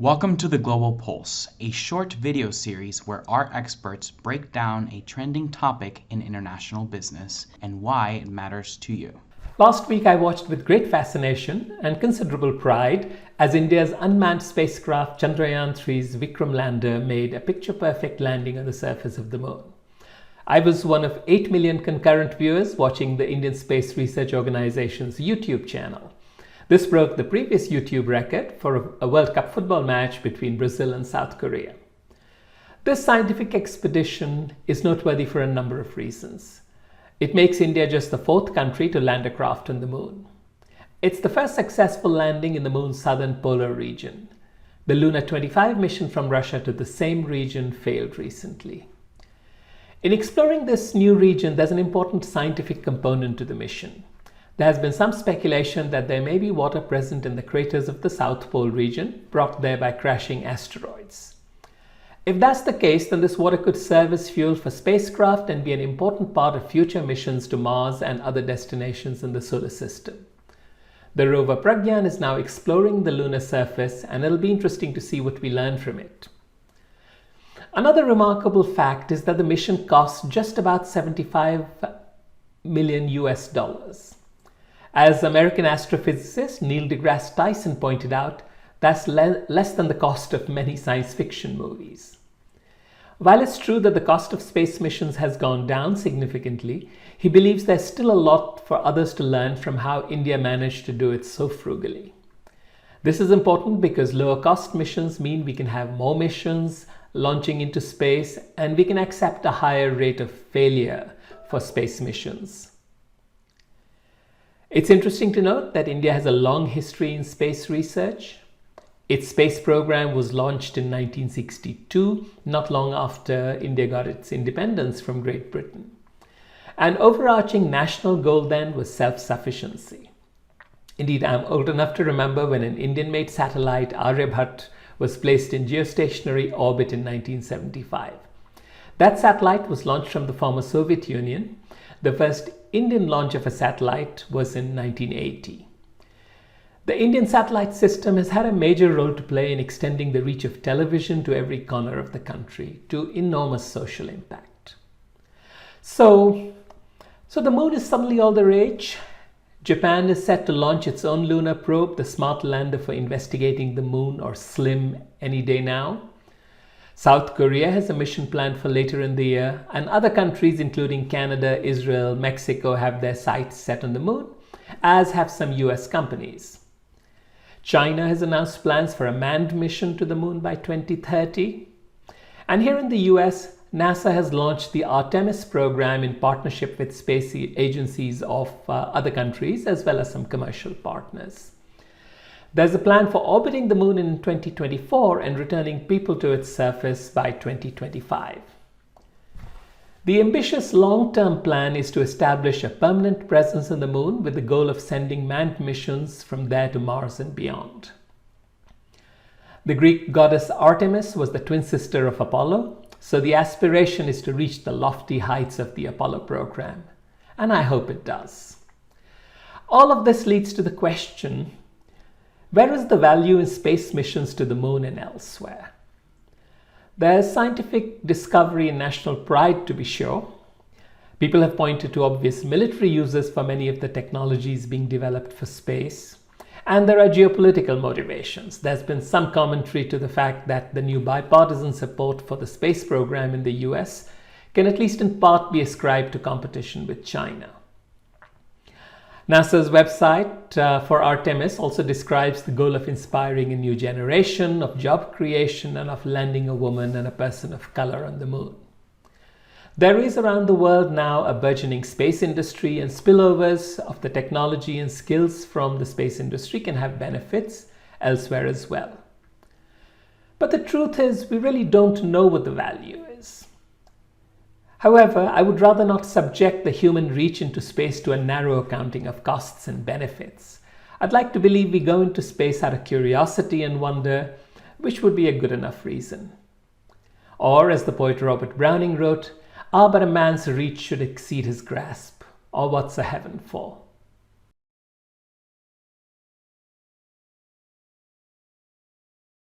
Welcome to the Global Pulse, a short video series where our experts break down a trending topic in international business and why it matters to you. Last week I watched with great fascination and considerable pride as India's unmanned spacecraft Chandrayaan-3's Vikram lander made a picture-perfect landing on the surface of the moon. I was one of 8 million concurrent viewers watching the Indian Space Research Organization's YouTube channel. This broke the previous YouTube record for a World Cup football match between Brazil and South Korea. This scientific expedition is noteworthy for a number of reasons. It makes India just the fourth country to land a craft on the moon. It's the first successful landing in the moon's southern polar region. The Luna 25 mission from Russia to the same region failed recently. In exploring this new region, there's an important scientific component to the mission. There has been some speculation that there may be water present in the craters of the South Pole region, brought there by crashing asteroids. If that's the case, then this water could serve as fuel for spacecraft and be an important part of future missions to Mars and other destinations in the solar system. The rover Pragyan is now exploring the lunar surface, and it'll be interesting to see what we learn from it. Another remarkable fact is that the mission cost just about $75 million US. As American astrophysicist Neil deGrasse Tyson pointed out, that's less than the cost of many science fiction movies. While it's true that the cost of space missions has gone down significantly, he believes there's still a lot for others to learn from how India managed to do it so frugally. This is important because lower cost missions mean we can have more missions launching into space, and we can accept a higher rate of failure for space missions. It's interesting to note that India has a long history in space research. Its space program was launched in 1962, not long after India got its independence from Great Britain. An overarching national goal then was self-sufficiency. Indeed, I'm old enough to remember when an Indian-made satellite, Aryabhat, was placed in geostationary orbit in 1975. That satellite was launched from the former Soviet Union. The first Indian launch of a satellite was in 1980. The Indian satellite system has had a major role to play in extending the reach of television to every corner of the country, to enormous social impact. So the moon is suddenly all the rage. Japan is set to launch its own lunar probe, the Smart Lander for investigating the moon, or SLIM, any day now. South Korea has a mission planned for later in the year, and other countries including Canada, Israel, Mexico have their sights set on the moon, as have some US companies. China has announced plans for a manned mission to the moon by 2030. And here in the US, NASA has launched the Artemis program in partnership with space agencies of other countries, as well as some commercial partners. There's a plan for orbiting the moon in 2024 and returning people to its surface by 2025. The ambitious long-term plan is to establish a permanent presence on the moon with the goal of sending manned missions from there to Mars and beyond. The Greek goddess Artemis was the twin sister of Apollo, so the aspiration is to reach the lofty heights of the Apollo program, and I hope it does. All of this leads to the question, where is the value in space missions to the moon and elsewhere? There's scientific discovery and national pride, to be sure. People have pointed to obvious military uses for many of the technologies being developed for space. And there are geopolitical motivations. There's been some commentary to the fact that the new bipartisan support for the space program in the US can at least in part be ascribed to competition with China. NASA's website for Artemis also describes the goal of inspiring a new generation, of job creation, and of landing a woman and a person of color on the moon. There is around the world now a burgeoning space industry, and spillovers of the technology and skills from the space industry can have benefits elsewhere as well. But the truth is, we really don't know what the value is. However, I would rather not subject the human reach into space to a narrow accounting of costs and benefits. I'd like to believe we go into space out of curiosity and wonder, which would be a good enough reason. Or, as the poet Robert Browning wrote, but a man's reach should exceed his grasp, or what's a heaven for?